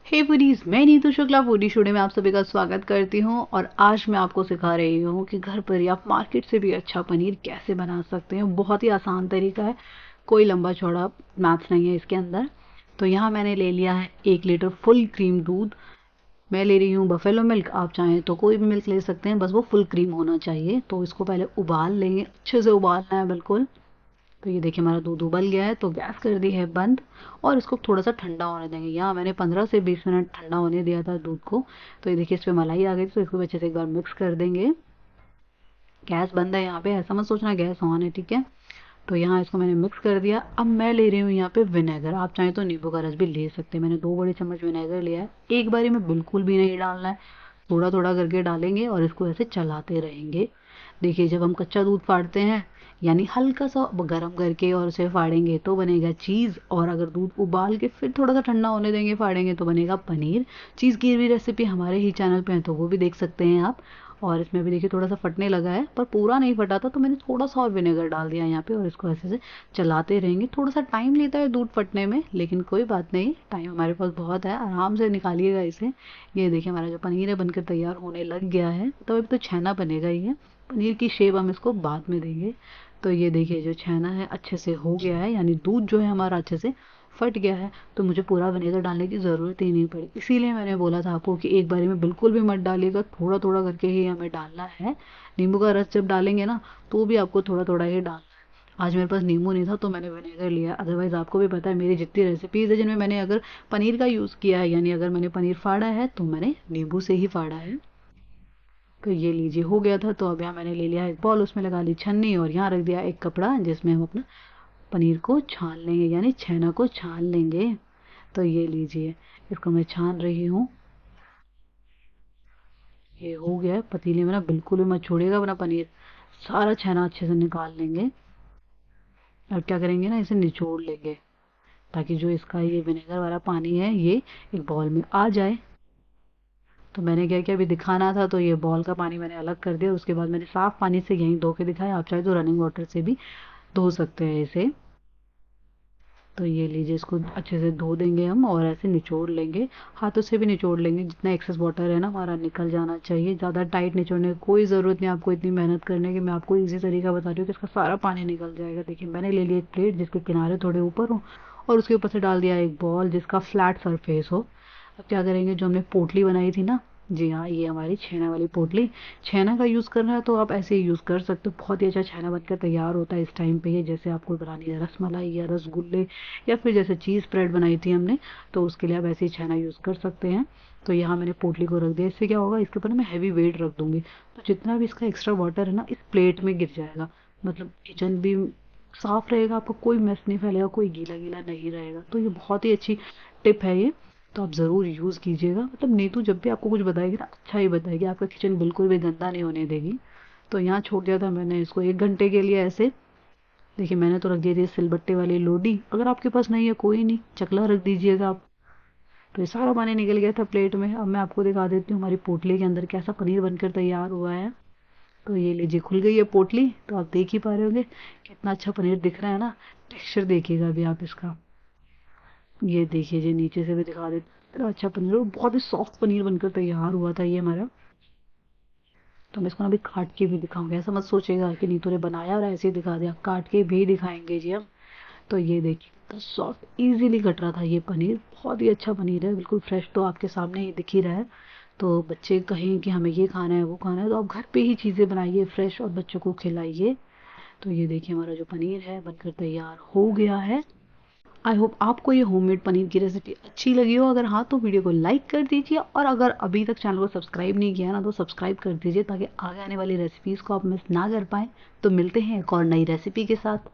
हे foodies, मैं Neetu Shukla foodie studio में आप सभी का स्वागत करती हूँ। और आज मैं आपको सिखा रही हूँ कि घर पर ही आप मार्केट से भी अच्छा पनीर कैसे बना सकते हैं। बहुत ही आसान तरीका है, कोई लंबा चौड़ा मैथ्स नहीं है इसके अंदर। तो यहाँ मैंने ले लिया है 1 लीटर फुल क्रीम दूध। मैं ले रही हूँ बफेलो मिल्क, आप चाहें तो कोई भी मिल्क ले सकते हैं, बस वो फुल क्रीम होना चाहिए। तो इसको पहले उबाल लेंगे, अच्छे से उबालना है बिल्कुल। तो ये देखिए हमारा दूध उबल गया है, तो गैस कर दी है बंद और इसको थोड़ा सा ठंडा होने देंगे। यहाँ मैंने 15 से 20 मिनट ठंडा होने दिया था दूध को। तो ये देखिए इस पर मलाई आ गई, तो इसको अच्छे से एक बार मिक्स कर देंगे। गैस बंद है यहाँ पे, ऐसा मत सोचना गैस ऑन है, ठीक है। तो यहाँ इसको मैंने मिक्स कर दिया। अब मैं ले रही हूँ यहाँ पे विनेगर, आप चाहें तो नींबू का रस भी ले सकते हैं। मैंने 2 बड़े चम्मच विनेगर लिया है। एक बारी में बिल्कुल भी नहीं डालना है, थोड़ा थोड़ा करके डालेंगे और इसको ऐसे चलाते रहेंगे। देखिए जब हम कच्चा दूध फाड़ते हैं, यानी हल्का सा गर्म करके और उसे फाड़ेंगे तो बनेगा चीज़, और अगर दूध उबाल के फिर थोड़ा सा ठंडा होने देंगे फाड़ेंगे तो बनेगा पनीर। चीज़ की भी रेसिपी हमारे ही चैनल पे है, तो वो भी देख सकते हैं आप। और इसमें भी देखिए थोड़ा सा फटने लगा है, पर पूरा नहीं फटा था, तो मैंने थोड़ा सा और विनेगर डाल दिया यहाँ पे और इसको ऐसे से चलाते रहेंगे। थोड़ा सा टाइम लेता है दूध फटने में, लेकिन कोई बात नहीं, टाइम हमारे पास बहुत है, आराम से निकालिएगा इसे। ये देखिए हमारा जो पनीर है बनकर तैयार होने लग गया है। तो अभी तो छेना बनेगा ही है, पनीर की शेप हम इसको बाद में देंगे। तो ये देखिए जो छेना है अच्छे से हो गया है, यानी दूध जो है हमारा अच्छे से फट गया है। तो मुझे पूरा विनेगर डालने की ज़रूरत ही नहीं पड़ी, इसीलिए मैंने बोला था आपको कि एक बारी में बिल्कुल भी मत डालिएगा, थोड़ा थोड़ा करके ही हमें डालना है। नींबू का रस जब डालेंगे ना, तो भी आपको थोड़ा थोड़ा ही डालना है। आज मेरे पास नींबू नहीं था तो मैंने विनेगर लिया, अदरवाइज़ आपको भी पता है मेरी जितनी रेसिपीज़ है जिनमें मैंने अगर पनीर का यूज़ किया है, यानी अगर मैंने पनीर फाड़ा है तो मैंने नींबू से ही फाड़ा है। तो ये लीजिए हो गया था। तो अब यहाँ मैंने ले लिया एक बॉल, उसमें लगा ली छन्नी और यहाँ रख दिया एक कपड़ा जिसमें हम अपना पनीर को छान लेंगे, यानी छेना को छान लेंगे। तो ये लीजिए इसको मैं छान रही हूँ। ये हो गया है, पतीले में ना बिल्कुल भी मत छोड़िएगा अपना पनीर, सारा छेना अच्छे से निकाल लेंगे। अब क्या करेंगे ना, इसे निचोड़ लेंगे ताकि जो इसका ये विनेगर वाला पानी है ये एक बॉल में आ जाए। तो मैंने क्या किया, अभी दिखाना था तो ये बॉल का पानी मैंने अलग कर दिया। उसके बाद मैंने साफ पानी से यहीं धो के दिखाया, आप चाहे तो रनिंग वाटर से भी धो सकते हैं इसे। तो ये लीजिए इसको अच्छे से धो देंगे हम और ऐसे निचोड़ लेंगे, हाथों से भी निचोड़ लेंगे। जितना एक्सेस वाटर है ना हमारा निकल जाना चाहिए, ज़्यादा टाइट निचोड़ने की कोई ज़रूरत नहीं आपको, इतनी मेहनत करने की। मैं आपको इजी तरीका बता रही हूँ कि इसका सारा पानी निकल जाएगा। देखिए मैंने ले लिया एक प्लेट जिसके किनारे थोड़े ऊपर हो और उसके ऊपर से डाल दिया एक बॉल जिसका फ्लैट सरफेस हो। अब क्या करेंगे, जो हमने पोटली बनाई थी ना, जी हाँ ये हमारी छेना वाली पोटली, छेना का यूज़ करना है तो आप ऐसे ही यूज़ कर सकते हो। बहुत ही अच्छा छेना बनकर तैयार होता है इस टाइम पे। ये जैसे आपको बनानी है रसमलाई या रसगुल्ले या फिर जैसे चीज़ स्प्रेड बनाई थी हमने, तो उसके लिए आप ऐसे ही छेना यूज़ कर सकते हैं। तो यहाँ मैंने पोटली को रख दिया। इससे क्या होगा, इसके ऊपर मैं हैवी वेट रख दूंगी तो जितना भी इसका एक्स्ट्रा वाटर है ना इस प्लेट में गिर जाएगा। मतलब किचन भी साफ रहेगा, आपको कोई मेस नहीं फैलेगा, कोई गीला गीला नहीं रहेगा। तो ये बहुत ही अच्छी टिप है ये, तो आप ज़रूर यूज़ कीजिएगा। मतलब नीतू जब भी आपको कुछ बताएगी ना अच्छा ही बताएगी, आपका किचन बिल्कुल भी गंदा नहीं होने देगी। तो यहाँ छोड़ दिया था मैंने इसको 1 घंटे के लिए ऐसे। देखिए मैंने तो रख दी थी सिलबट्टे वाली लोडी, अगर आपके पास नहीं है कोई नहीं, चकला रख दीजिएगा आप। तो ये सारा पानी निकल गया था प्लेट में। अब मैं आपको दिखा देती हूँ हमारी पोटली के अंदर कैसा पनीर बनकर तैयार हुआ है। तो ये लीजिए खुल गई है पोटली, तो आप देख ही पा रहे होंगे कितना अच्छा पनीर दिख रहा है ना। टेक्सचर देखिएगा अभी आप इसका, ये देखिए जी नीचे से भी दिखा देते, इतना अच्छा पनीर और बहुत ही सॉफ्ट पनीर बनकर तैयार हुआ था ये हमारा। तो मैं इसको ना अभी काट के भी दिखाऊंगी, ऐसा मत सोचेगा कि नीतू ने बनाया और ऐसे ही दिखा दिया, काट के भी दिखाएंगे जी हम। तो ये देखिए कितना सॉफ्ट इजीली कट रहा था ये पनीर, बहुत ही अच्छा पनीर है, बिल्कुल फ्रेश, तो आपके सामने ही दिख ही रहा है। तो बच्चे कहें कि हमें ये खाना है वो खाना है, तो आप घर पे ही चीज़ें बनाइए फ्रेश और बच्चों को खिलाइए। तो ये देखिए हमारा जो पनीर है बनकर तैयार हो गया है। आई होप आपको ये होममेड पनीर की रेसिपी अच्छी लगी हो। अगर हाँ तो वीडियो को लाइक कर दीजिए, और अगर अभी तक चैनल को सब्सक्राइब नहीं किया ना तो सब्सक्राइब कर दीजिए ताकि आगे आने वाली रेसिपीज़ को आप मिस ना कर पाएँ। तो मिलते हैं एक और नई रेसिपी के साथ।